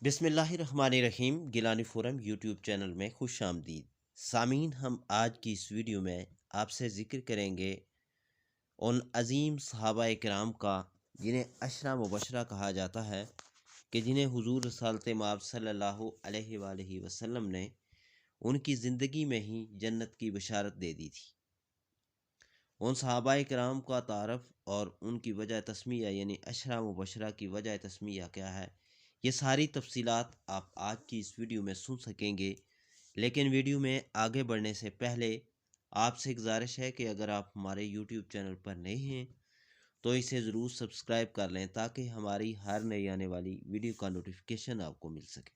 بسم اللہ الرحمن الرحیم گیلانی فورم یوٹیوب چینل میں خوش آمدید سامعین، ہم آج کی اس ویڈیو میں آپ سے ذکر کریں گے ان عظیم صحابہ کرام کا جنہیں عشرہ مبشرہ کہا جاتا ہے، کہ جنہیں حضور رسالت مآب صلی اللہ علیہ وآلہ وسلم نے ان کی زندگی میں ہی جنت کی بشارت دے دی تھی۔ ان صحابہ کرام کا تعارف اور ان کی وجہ تسمیہ یعنی عشرہ مبشرہ کی وجہ تسمیہ کیا ہے، یہ ساری تفصیلات آپ آج کی اس ویڈیو میں سن سکیں گے۔ لیکن ویڈیو میں آگے بڑھنے سے پہلے آپ سے گزارش ہے کہ اگر آپ ہمارے یوٹیوب چینل پر نئے ہیں تو اسے ضرور سبسکرائب کر لیں تاکہ ہماری ہر نئی آنے والی ویڈیو کا نوٹیفیکیشن آپ کو مل سکے۔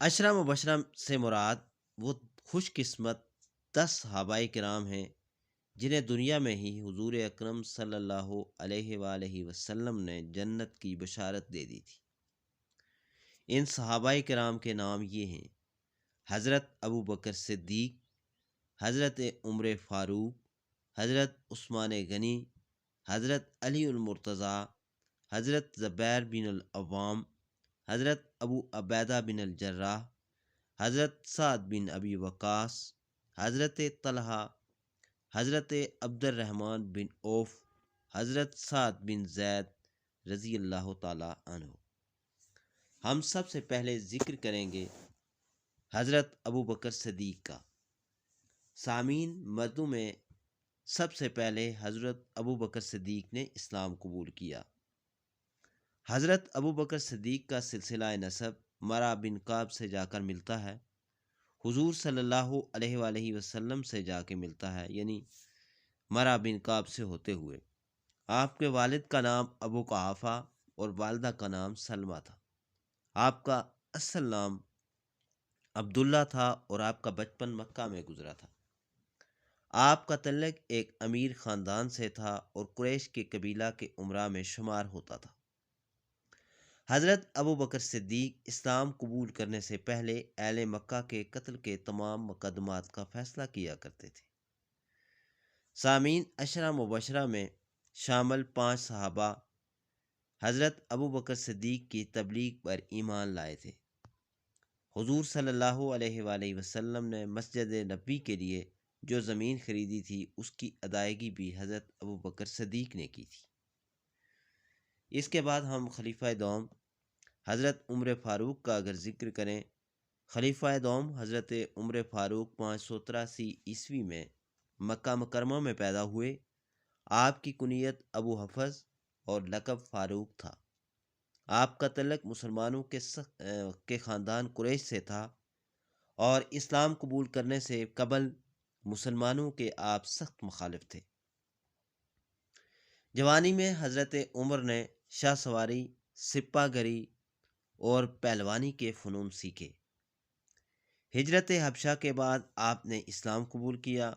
عشرہ مبشرہ سے مراد وہ خوش قسمت 10 صحابہ کرام ہیں جنہیں دنیا میں ہی حضور اکرم صلی اللہ علیہ وآلہ وسلم نے جنت کی بشارت دے دی تھی۔ ان صحابہ کرام کے نام یہ ہیں: حضرت ابو بکر صدیق، حضرت عمر فاروق، حضرت عثمان غنی، حضرت علی المرتضیٰ، حضرت زبیر بن العوام، حضرت ابو عبیدہ بن الجراح، حضرت سعد بن ابی وقاص، حضرت طلحہ، حضرت عبد الرحمن بن عوف، حضرت سعد بن زید رضی اللہ تعالی عنہ۔ ہم سب سے پہلے ذکر کریں گے حضرت ابو بکر صدیق کا۔ سامعین، مردوں میں سب سے پہلے حضرت ابو بکر صدیق نے اسلام قبول کیا۔ حضرت ابو بکر صدیق کا سلسلہ نسب مرہ بن کعب سے جا کر ملتا ہے، حضور صلی اللہ علیہ وآلہ وسلم سے جا کے ملتا ہے، یعنی مرہ بن کعب سے ہوتے ہوئے۔ آپ کے والد کا نام ابو قحافہ اور والدہ کا نام سلمہ تھا۔ آپ کا اصل نام عبداللہ تھا اور آپ کا بچپن مکہ میں گزرا تھا۔ آپ کا تعلق ایک امیر خاندان سے تھا اور قریش کے قبیلہ کے امراء میں شمار ہوتا تھا۔ حضرت ابو بکر صدیق اسلام قبول کرنے سے پہلے اہل مکہ کے قتل کے تمام مقدمات کا فیصلہ کیا کرتے تھے۔ سامعین، عشرہ مبشرہ میں شامل 5 صحابہ حضرت ابو بکر صدیق کی تبلیغ پر ایمان لائے تھے۔ حضور صلی اللہ علیہ وآلہ وسلم نے مسجد نبی کے لیے جو زمین خریدی تھی اس کی ادائیگی بھی حضرت ابو بکر صدیق نے کی تھی۔ اس کے بعد ہم خلیفہ دوم حضرت عمر فاروق کا اگر ذکر کریں، خلیفہ دوم حضرت عمر فاروق 583 عیسوی میں مکہ مکرمہ میں پیدا ہوئے۔ آپ کی کنیت ابو حفظ اور لقب فاروق تھا۔ آپ کا تعلق مسلمانوں کے خاندان قریش سے تھا اور اسلام قبول کرنے سے قبل مسلمانوں کے آپ سخت مخالف تھے۔ جوانی میں حضرت عمر نے شاہ سواری، سپہ گری اور پہلوانی کے فنون سیکھے۔ ہجرت حبشہ کے بعد آپ نے اسلام قبول کیا۔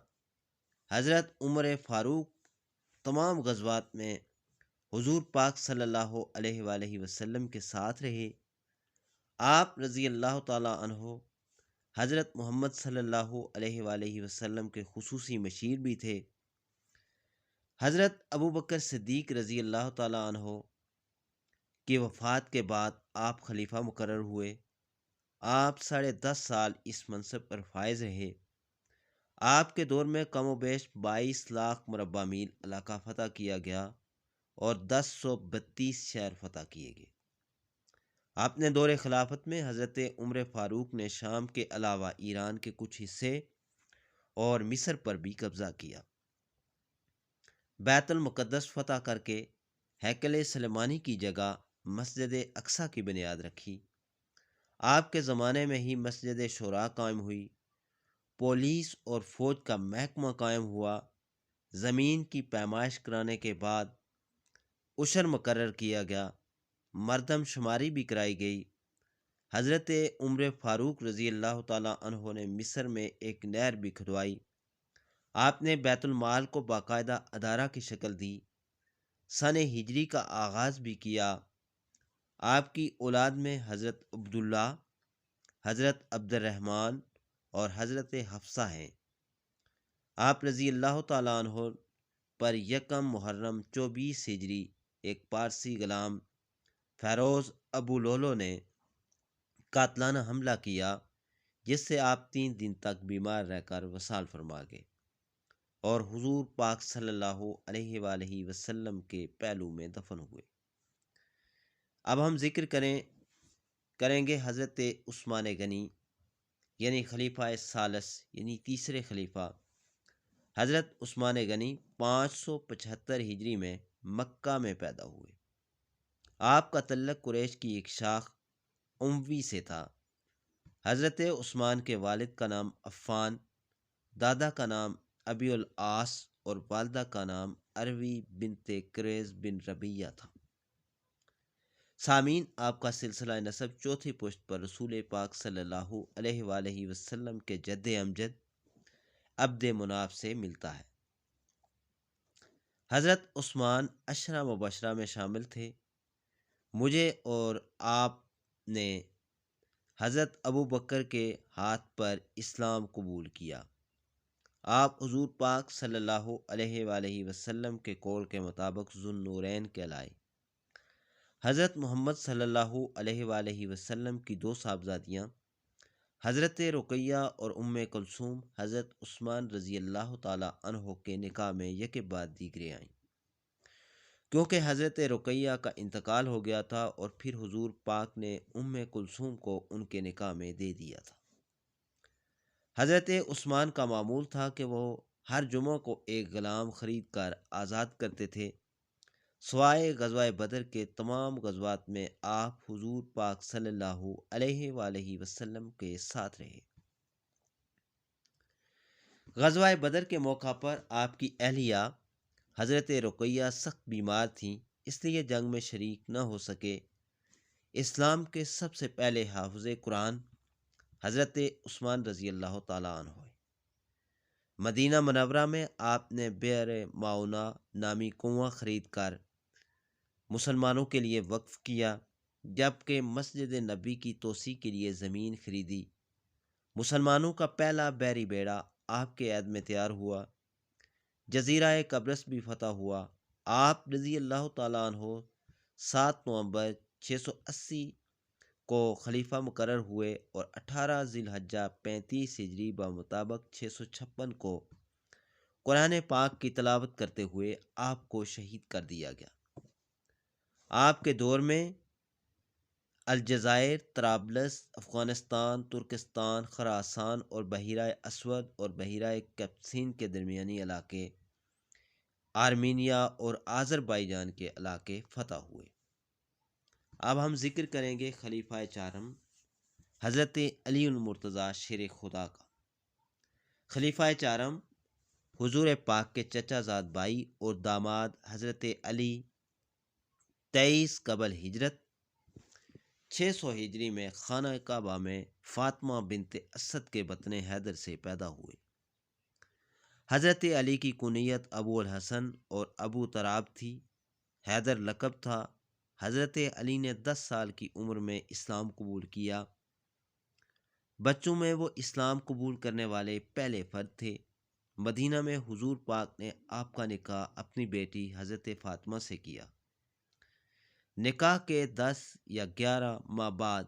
حضرت عمر فاروق تمام غزوات میں حضور پاک صلی اللہ علیہ وآلہ وسلم کے ساتھ رہے۔ آپ رضی اللہ تعالی عنہ حضرت محمد صلی اللہ علیہ وآلہ وسلم کے خصوصی مشیر بھی تھے۔ حضرت ابو بکر صدیق رضی اللہ تعالی عنہ کی وفات کے بعد آپ خلیفہ مقرر ہوئے۔ آپ 10.5 سال اس منصب پر فائز رہے۔ آپ کے دور میں کم و بیش 22 لاکھ مربع میل علاقہ فتح کیا گیا اور 1032 شہر فتح کیے گئے۔ اپنے دور خلافت میں حضرت عمر فاروق نے شام کے علاوہ ایران کے کچھ حصے اور مصر پر بھی قبضہ کیا۔ بیت المقدس فتح کر کے ہیکل سلیمانی کی جگہ مسجد اقصیٰ کی بنیاد رکھی۔ آپ کے زمانے میں ہی مسجد شورا قائم ہوئی۔ پولیس اور فوج کا محکمہ قائم ہوا۔ زمین کی پیمائش کرانے کے بعد عشر مقرر کیا گیا۔ مردم شماری بھی کرائی گئی۔ حضرت عمر فاروق رضی اللہ تعالی عنہ نے مصر میں ایک نہر بھی کھدوائی۔ آپ نے بیت المال کو باقاعدہ ادارہ کی شکل دی۔ سن ہجری کا آغاز بھی کیا۔ آپ کی اولاد میں حضرت عبداللہ، حضرت عبد الرحمن اور حضرت حفصہ ہیں۔ آپ رضی اللہ تعالی عنہ پر یکم محرم 24 ہجری ایک پارسی غلام فیروز ابو لولو نے قاتلانہ حملہ کیا، جس سے آپ 3 دن تک بیمار رہ کر وصال فرما گئے اور حضور پاک صلی اللہ علیہ وآلہ وسلم کے پہلو میں دفن ہوئے۔ اب ہم ذکر کریں گے حضرت عثمان غنی یعنی خلیفہ ثالث یعنی تیسرے خلیفہ حضرت عثمان غنی 575 ہجری میں مکہ میں پیدا ہوئے۔ آپ کا تعلق قریش کی ایک شاخ اموی سے تھا۔ حضرت عثمان کے والد کا نام عفان، دادا کا نام ابی العاص اور والدہ کا نام اروی بنت کریز بن ربیہ تھا۔ سامعین، آپ کا سلسلہ نسب چوتھی پشت پر رسول پاک صلی اللہ علیہ وآلہ وسلم کے جد امجد عبد مناف سے ملتا ہے۔ حضرت عثمان عشرہ مبشرہ میں شامل تھے۔ مجھے اور آپ نے حضرت ابو بکر کے ہاتھ پر اسلام قبول کیا۔ آپ حضور پاک صلی اللہ علیہ وآلہ وسلم کے قول کے مطابق ذو النورین کہلائے۔ حضرت محمد صلی اللہ علیہ وآلہ وسلم کی 2 صاحبزادیاں حضرت رقیہ اور ام کلثوم حضرت عثمان رضی اللہ تعالی عنہ کے نکاح میں یکے بعد دیگرے آئیں۔ کیونکہ حضرت رقیہ کا انتقال ہو گیا تھا اور پھر حضور پاک نے ام کلثوم کو ان کے نکاح میں دے دیا تھا۔ حضرت عثمان کا معمول تھا کہ وہ ہر جمعہ کو ایک غلام خرید کر آزاد کرتے تھے۔ سوائے غزوہ بدر کے تمام غزوات میں آپ حضور پاک صلی اللہ علیہ وآلہ وسلم کے ساتھ رہے۔ غزوہ بدر کے موقع پر آپ کی اہلیہ حضرت رقیہ سخت بیمار تھیں، اس لیے جنگ میں شریک نہ ہو سکے۔ اسلام کے سب سے پہلے حافظ قرآن حضرت عثمان رضی اللہ تعالیٰ عنہ ہوئے۔ مدینہ منورہ میں آپ نے بئر معونہ نامی کنواں خرید کر مسلمانوں کے لیے وقف کیا، جبکہ مسجد نبی کی توسیع کے لیے زمین خریدی۔ مسلمانوں کا پہلا بحری بیڑا آپ کے عہد میں تیار ہوا۔ جزیرہ قبرص بھی فتح ہوا۔ آپ رضی اللہ تعالیٰ عنہ 7 نومبر 680 کو خلیفہ مقرر ہوئے اور 18 ذی الحجہ 35 ہجری بمطابق 656 کو قرآن پاک کی تلاوت کرتے ہوئے آپ کو شہید کر دیا گیا۔ آپ کے دور میں الجزائر، طرابلس، افغانستان، ترکستان، خراسان اور بحیرہ اسود اور بحیرہ کیسپیئن کے درمیانی علاقے، آرمینیا اور آذربائیجان کے علاقے فتح ہوئے۔ اب ہم ذکر کریں گے خلیفہ چہارم حضرت علی المرتضیٰ شیر خدا کا۔ خلیفہ چہارم حضور پاک کے چچا زاد بھائی اور داماد حضرت علی 23 قبل ہجرت 600 ہجری میں خانہ کعبہ میں فاطمہ بنت اسد کے بطن حیدر سے پیدا ہوئے۔ حضرت علی کی کنیت ابو الحسن اور ابو تراب تھی۔ حیدر لقب تھا۔ حضرت علی نے 10 سال کی عمر میں اسلام قبول کیا۔ بچوں میں وہ اسلام قبول کرنے والے پہلے فرد تھے۔ مدینہ میں حضور پاک نے آپ کا نکاح اپنی بیٹی حضرت فاطمہ سے کیا۔ نکاح کے 10 یا 11 ماہ بعد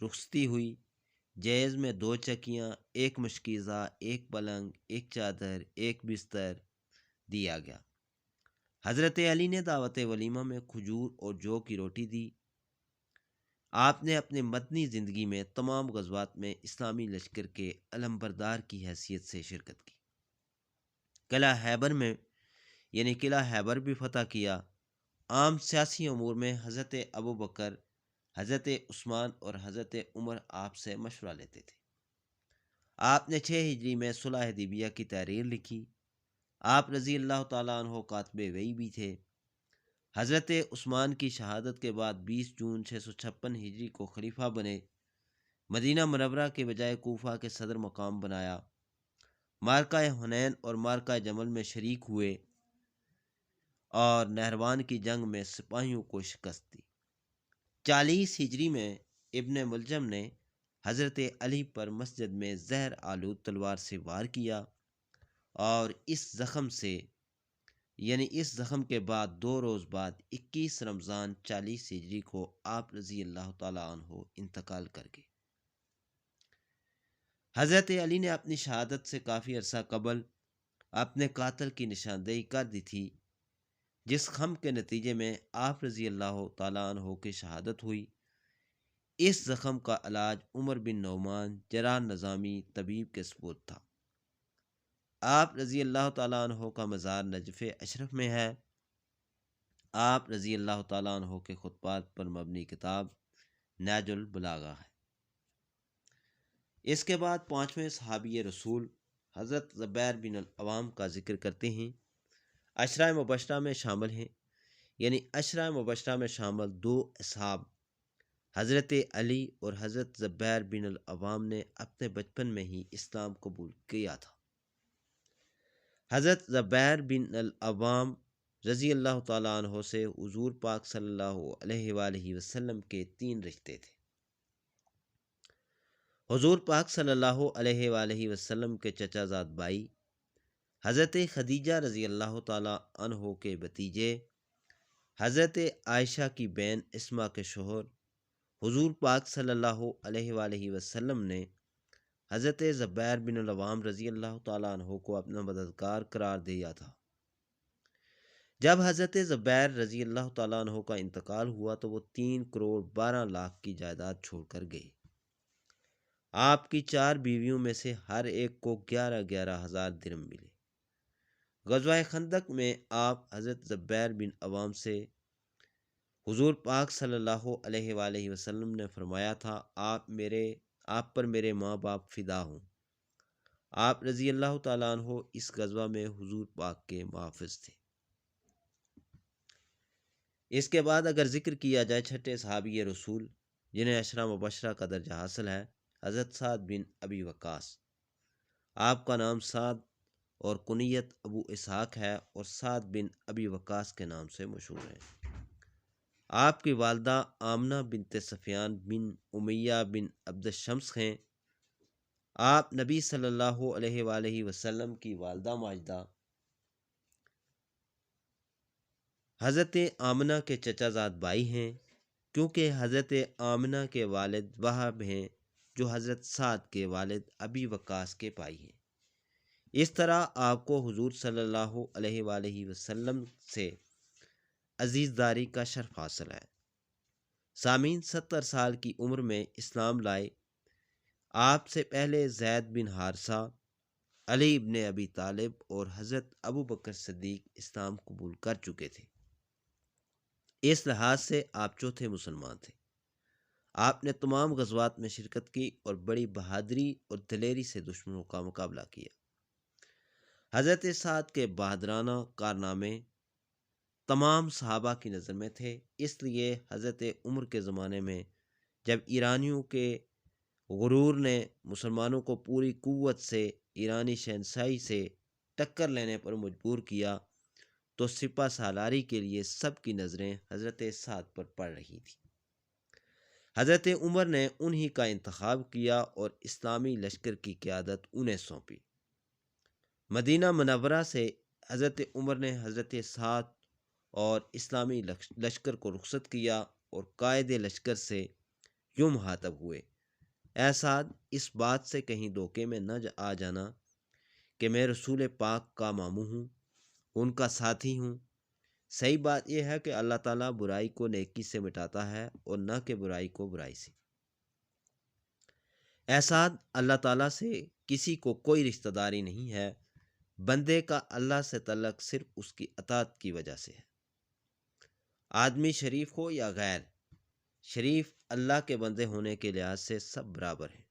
رخصتی ہوئی۔ جہیز میں 2 چکیاں، 1 مشکیزہ، 1 پلنگ، 1 چادر، 1 بستر دیا گیا۔ حضرت علی نے دعوت ولیمہ میں کھجور اور جو کی روٹی دی۔ آپ نے اپنے مدنی زندگی میں تمام غزوات میں اسلامی لشکر کے علمبردار کی حیثیت سے شرکت کی۔ قلعہ خیبر میں یعنی قلعہ خیبر بھی فتح کیا۔ عام سیاسی امور میں حضرت ابو بکر، حضرت عثمان اور حضرت عمر آپ سے مشورہ لیتے تھے۔ آپ نے 6 ہجری میں صلح حدیبیہ کی تحریر لکھی۔ آپ رضی اللہ تعالیٰ عنہ کاتب وحی بھی تھے۔ حضرت عثمان کی شہادت کے بعد 20 جون 656 ہجری کو خلیفہ بنے۔ مدینہ منورہ کے بجائے کوفہ کے صدر مقام بنایا۔ معرکہ حنین اور معرکہ جمل میں شریک ہوئے اور نہروان کی جنگ میں سپاہیوں کو شکست دی۔ 40 ہجری میں ابن ملجم نے حضرت علی پر مسجد میں زہر آلود تلوار سے وار کیا اور اس زخم سے یعنی اس زخم کے بعد 2 روز بعد 21 رمضان 40 ہجری کو آپ رضی اللہ تعالیٰ عنہ انتقال کر گئے۔ حضرت علی نے اپنی شہادت سے کافی عرصہ قبل اپنے قاتل کی نشاندہی کر دی تھی، جس خم کے نتیجے میں آپ رضی اللہ تعالیٰ عنہ کی شہادت ہوئی۔ اس زخم کا علاج عمر بن نعمان جراح نظامی طبیب کے سپرد تھا۔ آپ رضی اللہ تعالیٰ عنہ کا مزار نجف اشرف میں ہے۔ آپ رضی اللہ تعالیٰ عنہ کے خطبات پر مبنی کتاب نہج البلاغہ ہے۔ اس کے بعد 5ویں صحابی رسول حضرت زبیر بن العوام کا ذکر کرتے ہیں۔ عشرہ مبشرہ میں شامل ہیں، یعنی عشرہ مبشرہ میں شامل 2 اصحاب حضرت علی اور حضرت زبیر بن العوام نے اپنے بچپن میں ہی اسلام قبول کیا تھا۔ حضرت زبیر بن العوام رضی اللہ تعالیٰ عنہ سے حضور پاک صلی اللہ علیہ وآلہ وسلم کے 3 رشتے تھے۔ حضور پاک صلی اللہ علیہ وآلہ وسلم کے چچا زاد بھائی حضرت خدیجہ رضی اللہ تعالیٰ عنہ کے بھتیجے حضرت عائشہ کی بہن اسما کے شوہر حضور پاک صلی اللہ علیہ وآلہ وسلم نے حضرت زبیر بن العوام رضی اللہ تعالیٰ عنہ کو اپنا مددگار قرار دیا تھا۔ جب حضرت زبیر رضی اللہ تعالیٰ عنہ کا انتقال ہوا تو وہ 3 کروڑ 12 لاکھ کی جائیداد چھوڑ کر گئے۔ آپ کی 4 بیویوں میں سے ہر ایک کو 11,000 درہم ملے۔ غزوہ خندق میں آپ حضرت زبیر بن عوام سے حضور پاک صلی اللہ علیہ وآلہ وسلم نے فرمایا تھا، آپ پر میرے ماں باپ فدا ہوں۔ آپ رضی اللہ تعالیٰ عنہ اس غزوہ میں حضور پاک کے محافظ تھے۔ اس کے بعد اگر ذکر کیا جائے 6 صحابی رسول جنہیں عشرہ مبشرہ کا درجہ حاصل ہے، حضرت سعد بن ابی وقاص۔ آپ کا نام سعد اور کنیت ابو اسحاق ہے اور سعد بن ابی وقاص کے نام سے مشہور ہیں۔ آپ کی والدہ آمنہ بنت سفیان بن امیہ بن عبد الشمس ہیں۔ آپ نبی صلی اللہ علیہ وآلہ وسلم کی والدہ ماجدہ حضرت آمنہ کے چچا زاد بھائی ہیں، کیونکہ حضرت آمنہ کے والد وہب ہیں جو حضرت سعد کے والد ابی وقاص کے بھائی ہیں۔ اس طرح آپ کو حضور صلی اللہ علیہ وآلہ وسلم سے عزیزداری کا شرف حاصل ہے۔ سامعین، 70 سال کی عمر میں اسلام لائے۔ آپ سے پہلے زید بن حارثہ، علی ابن ابی طالب اور حضرت ابو بکر صدیق اسلام قبول کر چکے تھے۔ اس لحاظ سے آپ چوتھے مسلمان تھے۔ آپ نے تمام غزوات میں شرکت کی اور بڑی بہادری اور دلیری سے دشمنوں کا مقابلہ کیا۔ حضرت سعد کے بہادرانہ کارنامے تمام صحابہ کی نظر میں تھے، اس لیے حضرت عمر کے زمانے میں جب ایرانیوں کے غرور نے مسلمانوں کو پوری قوت سے ایرانی شہنشاہی سے ٹکر لینے پر مجبور کیا تو سپہ سالاری کے لیے سب کی نظریں حضرت سعد پر پڑ رہی تھیں۔ حضرت عمر نے انہی کا انتخاب کیا اور اسلامی لشکر کی قیادت انہیں سونپی۔ مدینہ منورہ سے حضرت عمر نے حضرت سعد اور اسلامی لشکر کو رخصت کیا اور قائد لشکر سے یوں مخاطب ہوئے، اے سعد، اس بات سے کہیں دھوکے میں نہ آ جانا کہ میں رسول پاک کا ماموں ہوں، ان کا ساتھی ہوں۔ صحیح بات یہ ہے کہ اللہ تعالیٰ برائی کو نیکی سے مٹاتا ہے اور نہ کہ برائی کو برائی سے۔ اے سعد، اللہ تعالیٰ سے کسی کو کوئی رشتہ داری نہیں ہے، بندے کا اللہ سے تعلق صرف اس کی اطاعت کی وجہ سے ہے۔ آدمی شریف ہو یا غیر شریف، اللہ کے بندے ہونے کے لحاظ سے سب برابر ہیں۔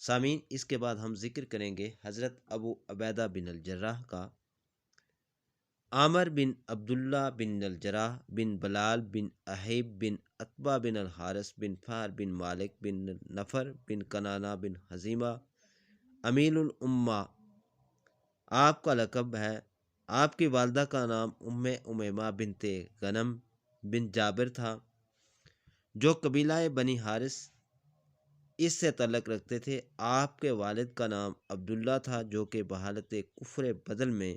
سامعین، اس کے بعد ہم ذکر کریں گے حضرت ابو عبیدہ بن الجراح کا۔ عامر بن عبداللہ بن الجراح بن بلال بن احیب بن عتبہ بن الحارث بن فہر بن مالک بن نفر بن کنانہ بن حزیمہ امین الامہ آپ کا لقب ہے۔ آپ کی والدہ کا نام امیمہ بنت غنم بن جابر تھا، جو قبیلہ بنی حارث اس سے تعلق رکھتے تھے۔ آپ کے والد کا نام عبداللہ تھا، جو کہ بحالت کفر بدل میں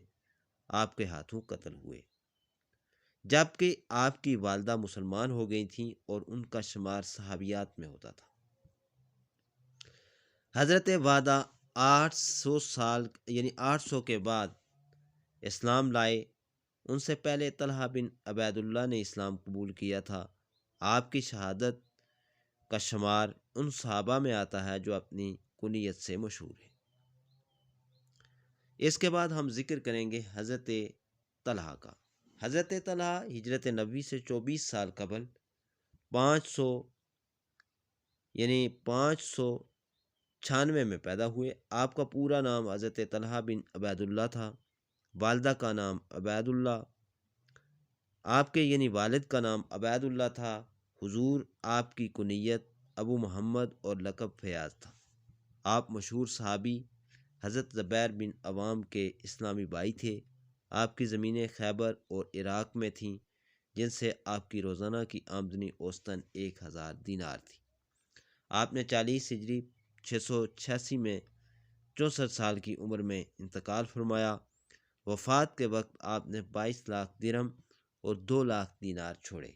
آپ کے ہاتھوں قتل ہوئے، جبکہ آپ کی والدہ مسلمان ہو گئی تھیں اور ان کا شمار صحابیات میں ہوتا تھا۔ حضرت وعدہ 800 سال یعنی 800 کے بعد اسلام لائے۔ ان سے پہلے طلحہ بن عبید اللہ نے اسلام قبول کیا تھا۔ آپ کی شہادت کا شمار ان صحابہ میں آتا ہے جو اپنی کنیت سے مشہور ہیں۔ اس کے بعد ہم ذکر کریں گے حضرت طلحہ کا۔ حضرت طلحہ ہجرت نبوی سے 24 سال قبل 596 میں پیدا ہوئے۔ آپ کا پورا نام حضرت طلحہ بن عبید اللہ تھا، والدہ کا نام عبید اللہ، آپ کے یعنی والد کا نام عبید اللہ تھا۔ حضور آپ کی کنیت ابو محمد اور لقب فیاض تھا۔ آپ مشہور صحابی حضرت زبیر بن عوام کے اسلامی بھائی تھے۔ آپ کی زمینیں خیبر اور عراق میں تھیں، جن سے آپ کی روزانہ کی آمدنی اوسطاً 1000 دینار تھی۔ آپ نے 40 ہجری 686 میں 64 سال کی عمر میں انتقال فرمایا۔ وفات کے وقت آپ نے 22 لاکھ درہم اور 2 لاکھ دینار چھوڑے۔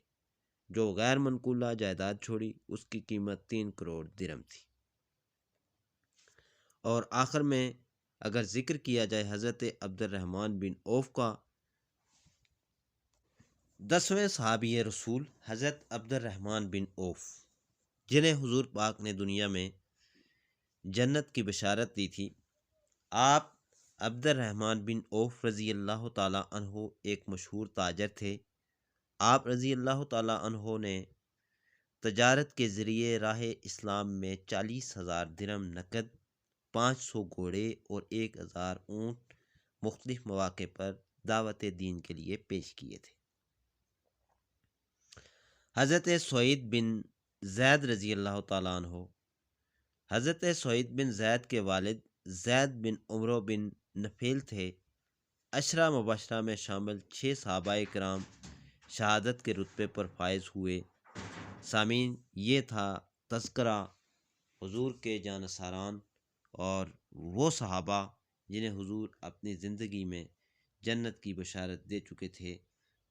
جو غیر منقولہ جائیداد چھوڑی اس کی قیمت 3 کروڑ درہم تھی۔ اور آخر میں اگر ذکر کیا جائے حضرت عبد الرحمن بن عوف کا، 10ویں صحابی رسول حضرت عبد الرحمن بن عوف، جنہیں حضور پاک نے دنیا میں جنت کی بشارت دی تھی۔ آپ عبد الرحمن بن عوف رضی اللہ تعالیٰ عنہ ایک مشہور تاجر تھے۔ آپ رضی اللہ تعالیٰ عنہ نے تجارت کے ذریعے راہ اسلام میں 40,000 درہم نقد، 500 گھوڑے اور 1000 اونٹ مختلف مواقع پر دعوت دین کے لیے پیش کیے تھے۔ حضرت سعید بن زید رضی اللہ تعالیٰ عنہ، حضرت سعید بن زید کے والد زید بن عمرو بن نفیل تھے۔ عشرہ مبشرہ میں شامل 6 صحابہ کرام شہادت کے رتبے پر فائز ہوئے۔ سامعین، یہ تھا تذکرہ حضور کے جانثاران اور وہ صحابہ جنہیں حضور اپنی زندگی میں جنت کی بشارت دے چکے تھے۔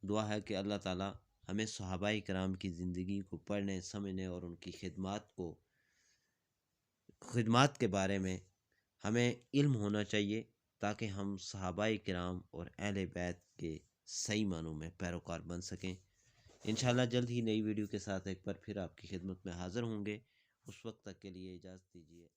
دعا ہے کہ اللہ تعالیٰ ہمیں صحابہ کرام کی زندگی کو پڑھنے، سمجھنے اور ان کی خدمات کے بارے میں ہمیں علم ہونا چاہیے، تاکہ ہم صحابہ کرام اور اہل بیت کے صحیح معنوں میں پیروکار بن سکیں۔ انشاءاللہ جلد ہی نئی ویڈیو کے ساتھ ایک بار پھر آپ کی خدمت میں حاضر ہوں گے۔ اس وقت تک کے لیے اجازت دیجیے۔